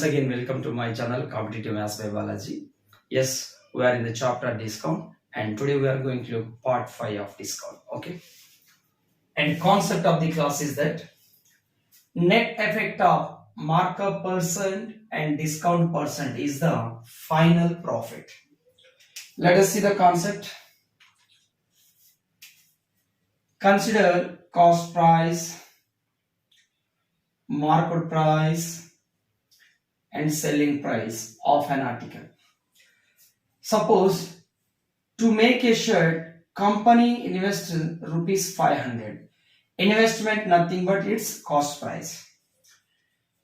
again, welcome to my channel Competitive Maths by Balaji. Yes, we are in the chapter discount, and today we are going to look part 5 of discount. Okay, and concept of the class is that net effect of markup percent and discount percent is the final profit. Let us see the concept. Consider cost price, market price, and selling price of an article. Suppose to make a shirt, company invests rupees 500. Investment nothing but its cost price.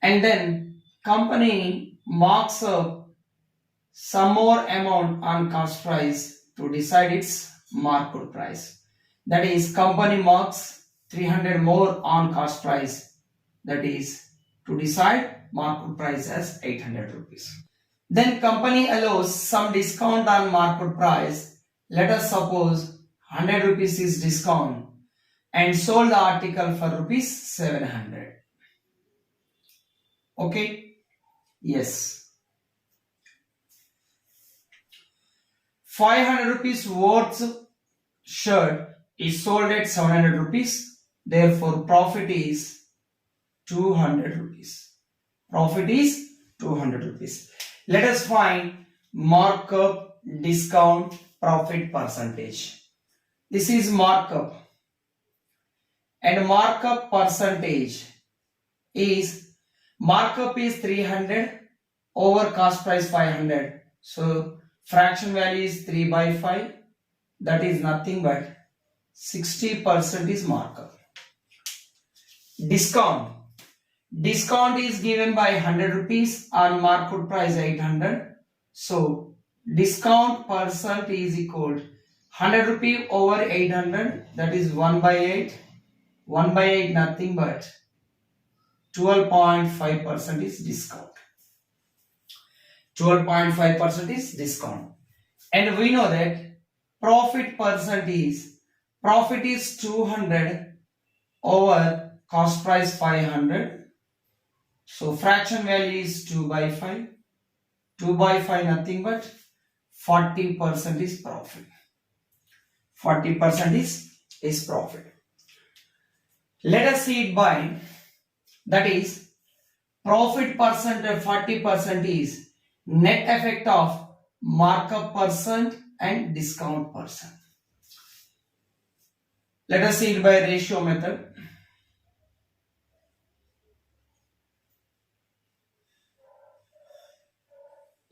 And then company marks up some more amount on cost price to decide its market price. That is, company marks 300 more on cost price. That is, to decide market price as 800 rupees. Then company allows some discount on market price. Let us suppose 100 rupees is discount and sold the article for rupees 700. Okay? Yes. 500 rupees worth shirt is sold at 700 rupees. Therefore, profit is 200 rupees. Profit is 200 rupees. Let us find markup, discount, profit percentage. This is markup. And markup percentage is, markup is 300 over cost price 500. So, fraction value is 3 by 5. That is nothing but 60% is markup. Discount. Discount is given by 100 rupees on market price 800. So, discount percent is equal to 100 rupee over 800. That is 1 by 8. 1 by 8 nothing but 12.5% is discount. 12.5% is discount. And we know that profit percent is 200 over cost price 500. So fraction value is 2 by 5. 2 by 5 nothing but 40% is profit. 40% is profit. Let us see it by, that is, profit percent of 40% is net effect of markup percent and discount percent. Let us see it by ratio method.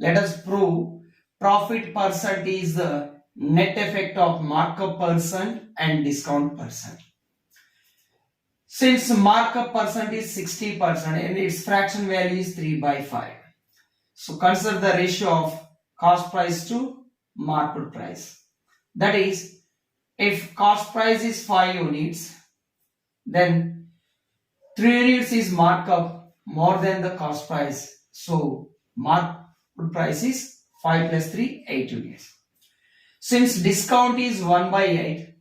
Let us prove profit percent is the net effect of markup percent and discount percent. Since markup percent is 60% and its fraction value is 3 by 5. So consider the ratio of cost price to market price. That is, if cost price is 5 units, then 3 units is markup more than the cost price. So markup price is 5 plus 3, 8 units. Since discount is 1 by 8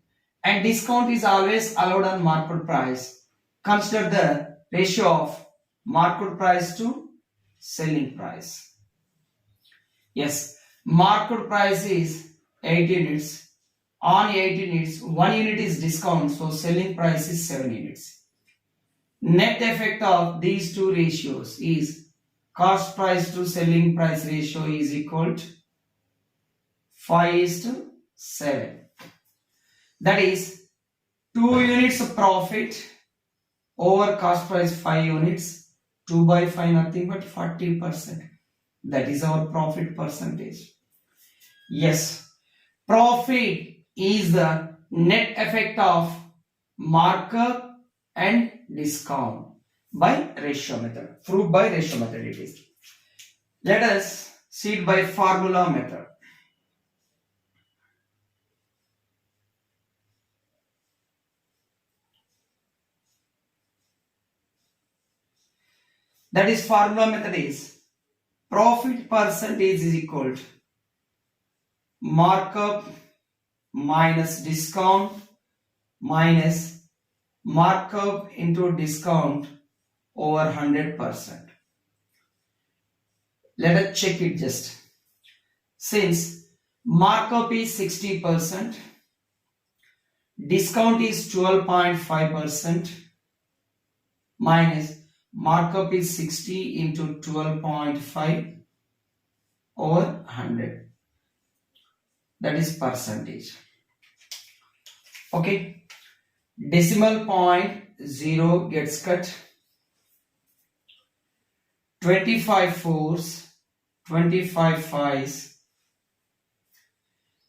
and discount is always allowed on market price, consider the ratio of market price to selling price. Yes, market price is 8 units. On 8 units, 1 unit is discount, so selling price is 7 units. Net effect of these two ratios is cost price to selling price ratio is equal to 5:7. That is 2 units of profit over cost price 5 units. 2 by 5 nothing but 40%. That is our profit percentage. Yes, profit is the net effect of markup and discount by ratio method. Proved by ratio method it is. Let us see it by formula method. That is, formula method is profit percentage is equal to markup minus discount minus markup into discount over 100%. Let us check it just. Since markup is 60%, discount is 12.5%, minus markup is 60 into 12.5 over 100. That is percentage. Okay. Decimal point 0 gets cut. 25 fours, 25 fives,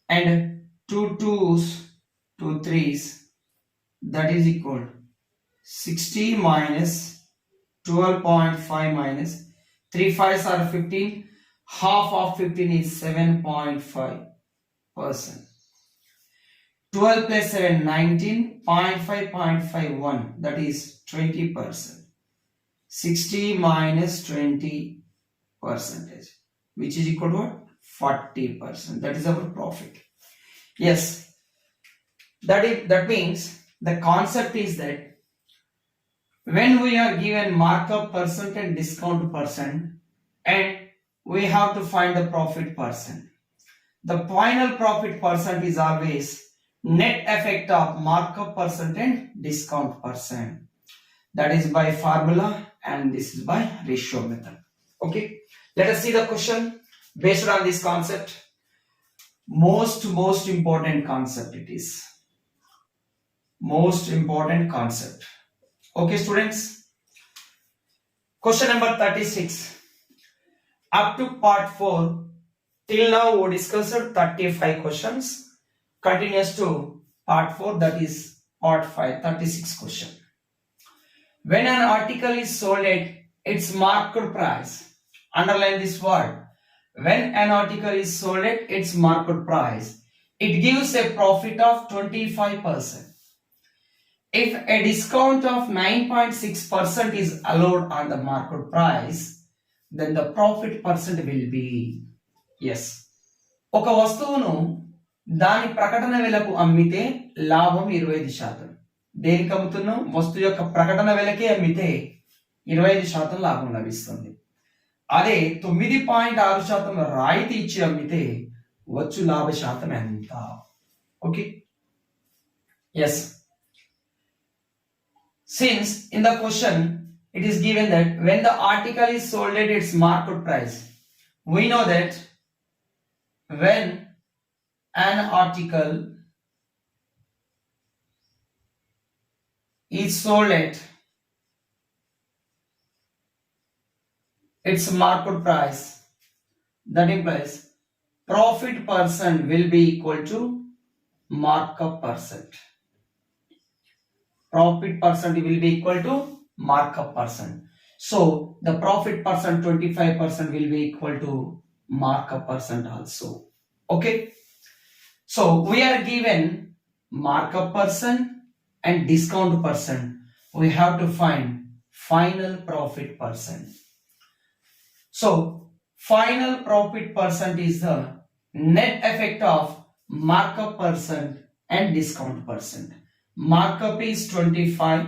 and 2 twos, 2 threes, that is equal 60 minus 12.5 minus 3 fives are 15. Half of 15 is 7.5%. 12 plus 7, 19, 0.5, 0.51, that is 20%. 60 minus 20 percentage, which is equal to what? 40%. That is our profit. Yes, that means the concept is that when we are given markup percent and discount percent, and we have to find the profit percent, the final profit percent is always net effect of markup percent and discount percent. That is by formula, and this is by ratio method. Okay, let us see the question based on this concept. Most important concept it is. Most important concept. Okay, students. Question number 36. Up to part 4, till now we discussed 35 questions. Continues to part 4, that is part 5, 36 question. When an article is sold at its market price, underline this word. When an article is sold at its market price, it gives a profit of 25%. If a discount of 9.6% is allowed on the market price, then the profit percent will be, yes. ఒక వస్తువును దాని ప్రకటన వెలకు అమ్మితే లాభం 25%. దేనికి అమ్ముతున్నాం? వస్తువు యొక్క ప్రకటన వెలకే అమ్మితే 25% లాభం లభిస్తుంది. అదే 9.6% రాయితీ ఇచ్చి అమ్మితే వచ్చు లాభ శాతం ఎంత? Okay, yes. Since in the question it is given that when the article is sold at its market price, we know that when an article is sold at its market price, that implies profit percent will be equal to markup percent. Profit percent will be equal to markup percent. So the profit percent 25% will be equal to markup percent also. Okay, so we are given markup percent and discount percent. We have to find final profit percent. So final profit percent is the net effect of markup percent and discount percent. Markup is 25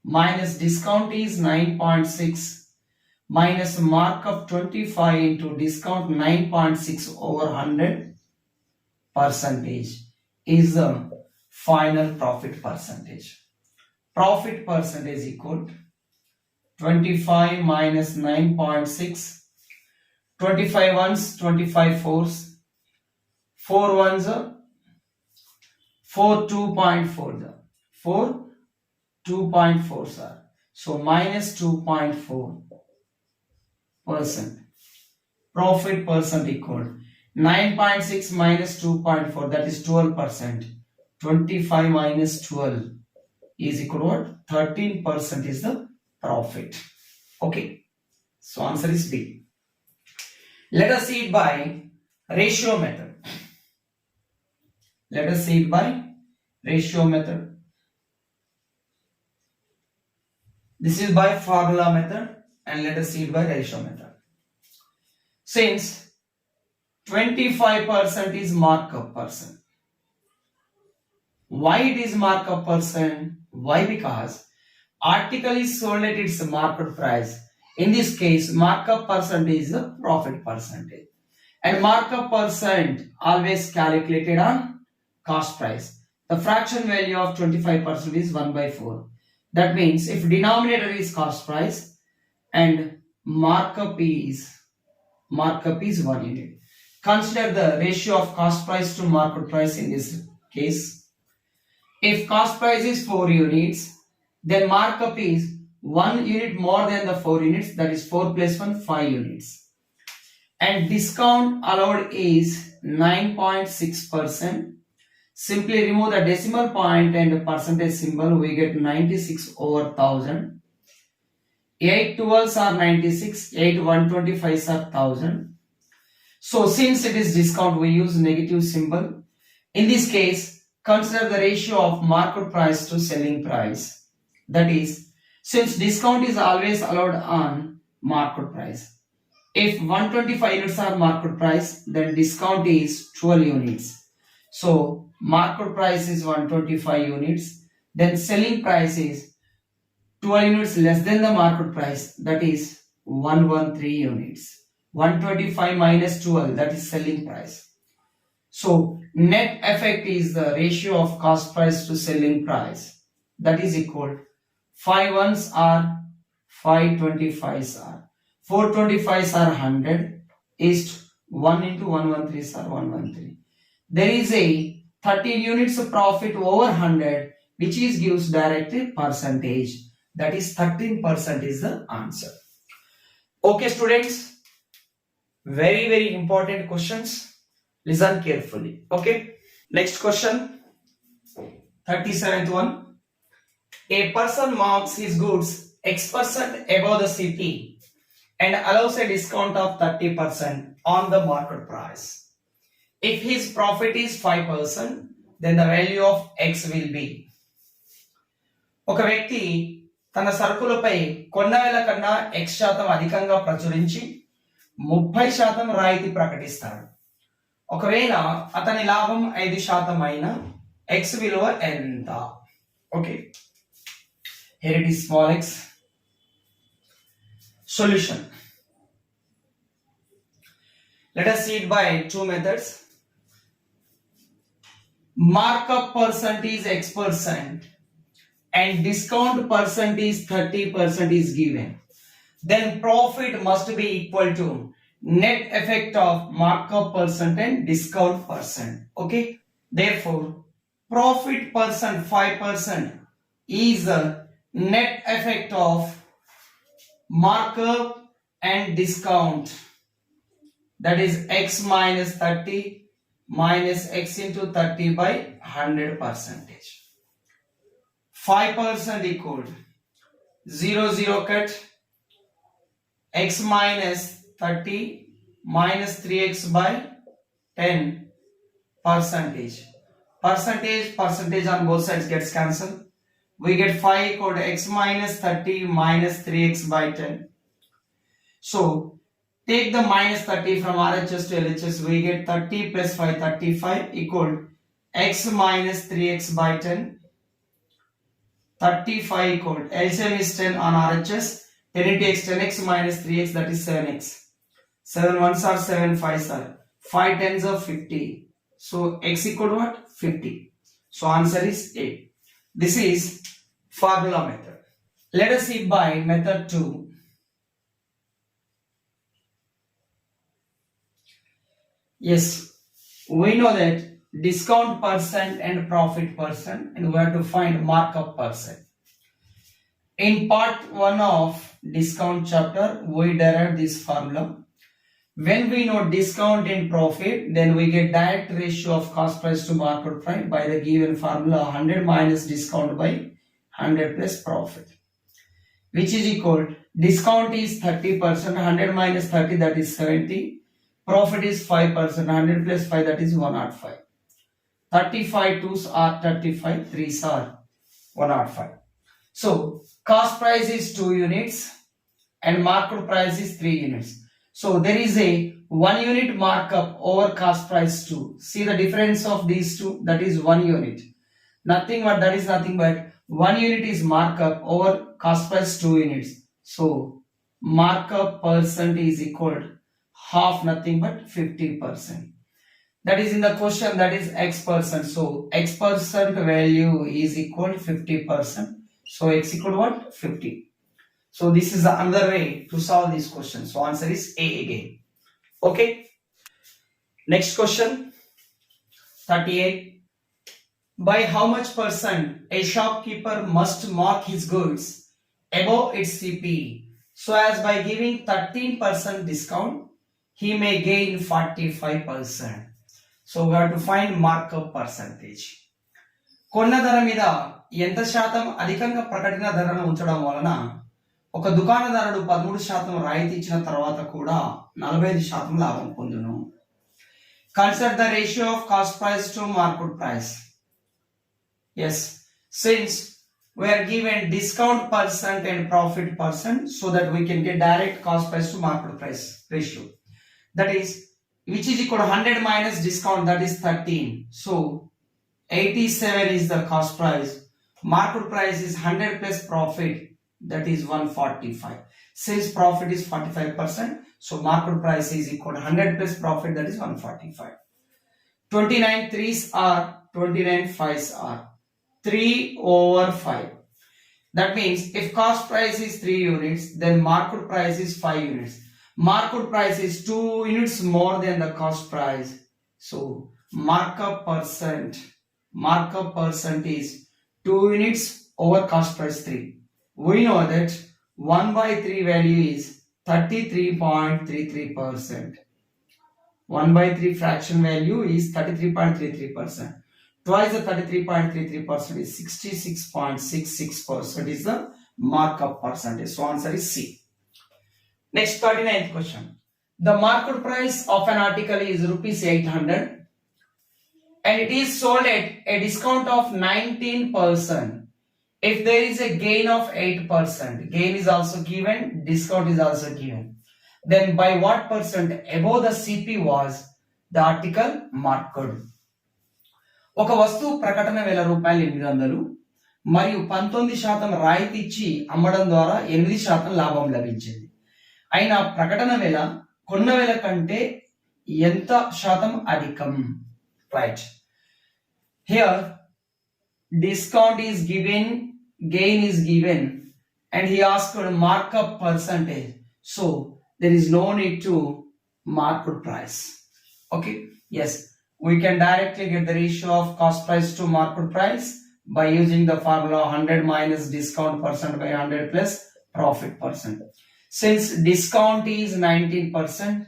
minus discount is 9.6 minus markup 25 into discount 9.6 over 100 percentage is the final profit percentage. Profit percentage equal 25 minus 9.6, 25 ones, 25 fours, 4 ones, 4 2.4, 4 2.4 sir. So minus 2.4%. Profit percent equal 9.6 minus 2.4, that is 12%. 25 minus 12 is equal to 13% is the profit. Okay, so answer is B. Let us see it by ratio method. Let us see it by ratio method. This is by formula method, and let us see it by ratio method. Since 25% is markup percent. Why it is markup percent? Why? Because article is sold at its market price. In this case, markup percentage is the profit percentage. And markup percent always calculated on cost price. The fraction value of 25% is 1 by 4. That means if denominator is cost price and markup is 1 unit. Consider the ratio of cost price to market price in this case. If cost price is 4 units, then markup is 1 unit more than the 4 units, that is 4 plus 1, 5 units. And discount allowed is 9.6%. Simply remove the decimal point and the percentage symbol, we get 96 over 1000. 8 12s are 96, 8 125s are 1000. So since it is discount, we use negative symbol. In this case, consider the ratio of market price to selling price. That is, since discount is always allowed on market price. If 125 units are market price, then discount is 12 units. So market price is 125 units. Then selling price is 12 units less than the market price, that is 113 units. 125 minus 12, that is selling price. So net effect is the ratio of cost price to selling price, that is equal 5 ones are 5 25s are 4 25s are 100 is 1 into 113s are 113. There is a 13 units of profit over 100, which is gives direct percentage. That is 13% is the answer. Okay, students, very important questions. Listen carefully. Okay, next question, 37th one. A person marks his goods X% above the CP and allows a discount of 30% on the market price. If his profit is 5%, then the value of X will be. ఒక వ్యక్తి తన సరుకులపై కొన్న వేల కన్నా X% అధికంగా ప్రచురించి 30% రాయితీ ప్రకటిస్తాడు. ఒకవేళ అతని లాభం 5% అయినా X విలువ ఎంత? Okay, here it is small x. Solution. Let us see it by two methods. Markup percent is X% and discount percent is 30% is given. Then profit must be equal to net effect of markup percent and discount percent. Okay, therefore profit percent 5% is the net effect of markup and discount, that is X minus 30 minus X into 30 by 100%. 5% equal 0 0 cut, X minus 30 minus 3X by 10 percentage. Percentage on both sides gets cancelled. We get 5 equal to X minus 30 minus 3X by 10. So take the minus 30 from RHS to LHS, we get 30 plus 5, 35 equal X minus 3X by 10. 35 equal LCM is 10 on RHS, 10 into X, 10X minus 3X, that is 7X. 7 ones are 7 5s are 5 tens are 50. So X equal to what? 50. So answer is A. This is formula method. Let us see by method 2. Yes, we know that discount percent and profit percent, and we have to find markup percent. In part 1 of discount chapter, we derived this formula. When we know discount and profit, then we get direct ratio of cost price to market price by the given formula 100 minus discount by 100 plus profit, which is equal, discount is 30%, 100 minus 30, that is 70. Profit is 5%, 100 plus 5, that is 105. 35 2s are 35, 3s are 105. So cost price is 2 units and market price is 3 units. So there is a 1 unit markup over cost price 2. See the difference of these two, that is 1 unit. That is nothing but 1 unit is markup over cost price 2 units. So markup percent is equal to half, nothing but 50%. That is in the question, that is x percent. So x percent value is equal to 50%. So x equal to what? 50. So this is another way to solve this question. So answer is A again. Okay. Next question, 38. By how much percent a shopkeeper must mark his goods above its CP so as by giving 13% discount he may gain 45%. So we have to find markup percentage. కొన్న ధర మీద ఎంత శాతం అధికంగా ప్రకటన ధరను ఉంచడం వలన ఒక దుకాణదారుడు 13% రాయితీ ఇచ్చిన తర్వాత కూడా 45% లాభం పొందును. Consider the ratio of cost price to market price. Yes, since we are given discount percent and profit percent, so that we can get direct cost price to market price ratio. That is, which is equal to 100 minus discount, that is 13. So 87 is the cost price. Market price is 100 plus profit, that is 145. Since profit is 45%, so market price is equal to 100 plus profit, that is 145. 29 3s are 29 5s are 3/5. That means if cost price is 3 units, then market price is 5 units. Market price is 2 units more than the cost price. So markup percent is 2 units over cost price 3. We know that 1/3 value is 33.33%. 1/3 fraction value is 33.33%. Twice the 33.33% is 66.66% is the markup percentage. So answer is C. Next, 39th question. The market price of an article is rupees 800 and it is sold at a discount of 19%. If there is a gain of 8%, gain is also given, discount is also given, then by what percent above the CP was the article marked? ఒక వస్తువు ప్రకటన ₹800 మరియు 19% రాయితీ ఇచ్చి అమ్మడం ద్వారా 8% లాభం లభించింది. అయినా ప్రకటన వేల కొన్న వేల కంటే ఎంత శాతం అధికం? Right, here discount is given, gain is given, and he asked for a markup percentage. So there is no need to market price. Okay, yes, we can directly get the ratio of cost price to market price by using the formula 100 minus discount percent by 100 plus profit percent. Since discount is 19%,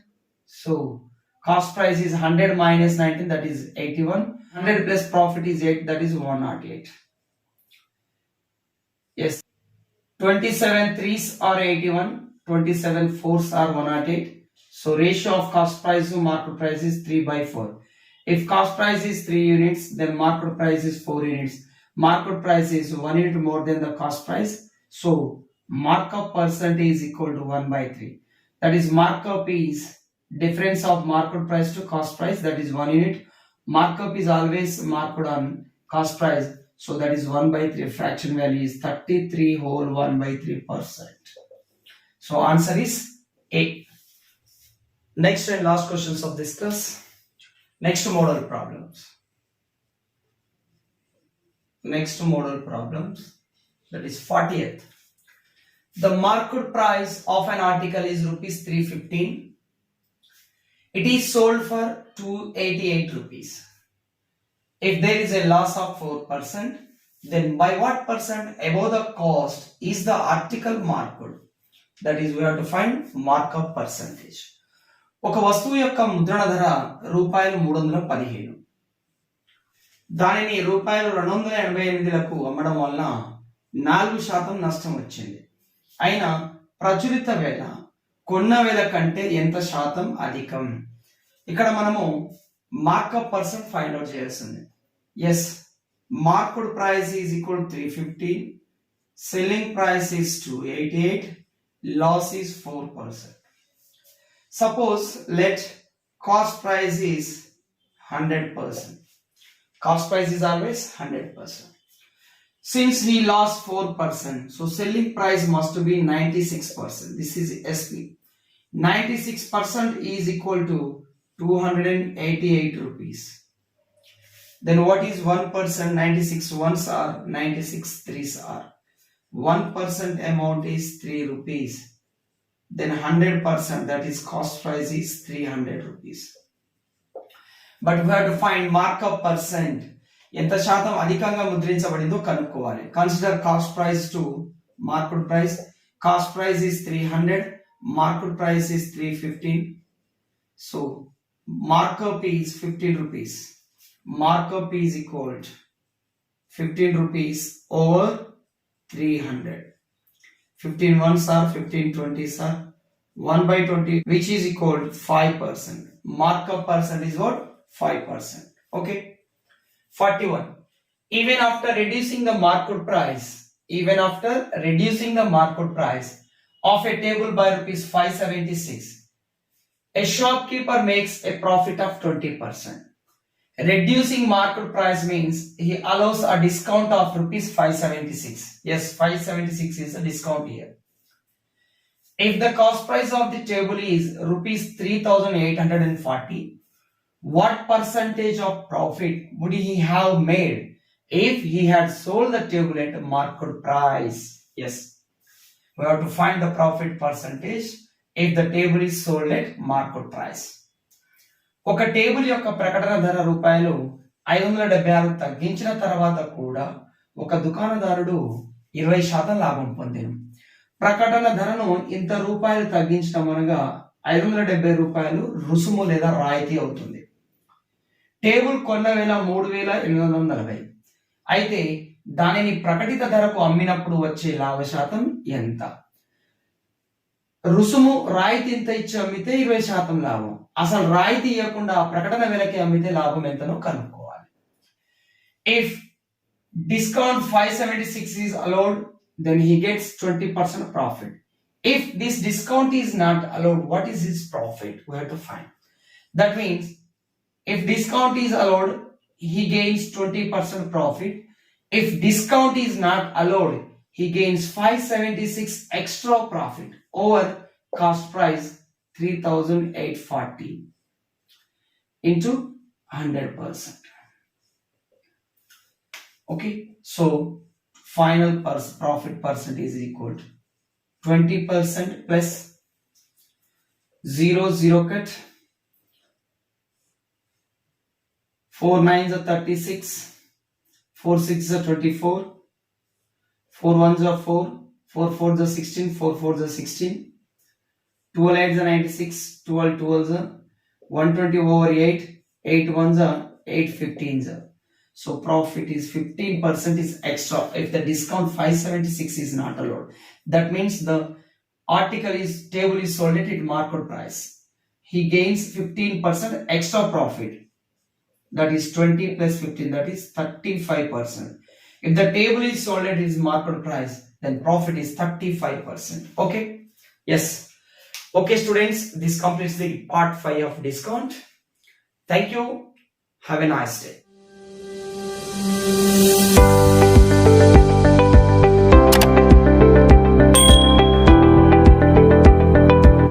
so cost price is 100 minus 19, that is 81. 100 plus profit is 8, that is 108. Yes, 27 3s are 81, 27 4s are 108. So ratio of cost price to market price is 3/4. If cost price is 3 units, then market price is 4 units. Market price is 1 unit more than the cost price. So markup percent is equal to 1/3. That is, markup is difference of market price to cost price, that is 1 unit. Markup is always marked on cost price. So that is 1/3. Fraction value is 33 whole 1/3%. So answer is A. Next and last questions of this class. Next model problems. That is 40th. The market price of an article is rupees 315. It is sold for 288 rupees. If there is a loss of 4%, then by what percent above the cost is the article marked? That is, we have to find markup percentage. ఒక వస్తువు యొక్క ముద్రణ ధర ₹315, దానిని ₹288లకు అమ్మడం వలన 4% నష్టం వచ్చింది. అయినా ప్రచురిత వేల కొన్న వేల కంటే ఎంత శాతం అధికం? ఇక్కడ మనము మార్కప్ పర్సెంట్ ఫైండ్ అవుట్ చేయాల్సింది. Yes, market price is equal 350, selling price is 288, loss is 4%. Suppose let cost price is 100%. Cost price is always 100%. Since he lost 4%, so selling price must be 96%. This is SP. 96% is equal to 288 rupees. Then what is 1%? 96 ones are, 96 threes are. 1% amount is 3 rupees. Then 100%, that is cost price, is 300 rupees. But we have to find markup percent. ఎంత శాతం అధికంగా ముద్రించబడిందో కనుక్కోవాలి. Consider cost price to market price. Cost price is 300, market price is 315. So markup is 15 rupees. Markup is equal to 15 rupees over 300. 15 ones are, 15 20s are, 1 by 20, which is equal to 5%. Markup percent is what? 5%. Okay. 41. Even after reducing the market price of a table by rupees 576, a shopkeeper makes a profit of 20%. Reducing market price means he allows a discount of rupees 576. Yes, 576 is a discount here. If the cost price of the table is rupees 3840, what percentage of profit would he have made if he had sold the table at market price? Yes, we have to find the profit percentage if the table is sold at market price. ఒక table యొక్క ప్రకటన ధర రూపాయలు 576 తగ్గించిన తర్వాత కూడా ఒక దుకాణదారుడు 20% లాభం పొందాడు. ప్రకటన ధరను ఇంత రూపాయలు తగ్గించడం అనగా 570 రూపాయలు రుసుము లేదా రాయితీ అవుతుంది. టేబుల్ కొన్న వేల 3840. అయితే దానిని ప్రకటిత ధరకు అమ్మినప్పుడు వచ్చే లాభ శాతం ఎంత? రుసుము రాయితీ ఇంత ఇచ్చి అమ్మితే 20% లాభం. అసలు రాయితీ ఇవ్వకుండా ప్రకటన వేలకి అమ్మితే లాభం ఎంతనో కనుక్కోవాలి. If discount 576 is allowed, then he gets 20% profit. If this discount is not allowed, what is his profit? We have to find. That means if discount is allowed, he gains 20% profit. If discount is not allowed, he gains 576 extra profit over cost price 3840 into 100%. Okay, so final profit percent is equal to 20% plus 0 cut, 4 9s are 36, 4 6s are 24, 4 1s are 4, 4 4s are 16, 4 4s are 16, 12 8s are 96, 12 12s are 120 over 8, 8 1s are 8 15s are. So profit is 15% is extra if the discount 576 is not allowed. That means the table is sold at market price. He gains 15% extra profit. That is 20 plus 15, that is 35%. If the table is sold at its market price, then profit is 35%. Okay? Yes. Okay, students, this completes the part 5 of discount. Thank you. Have a nice day.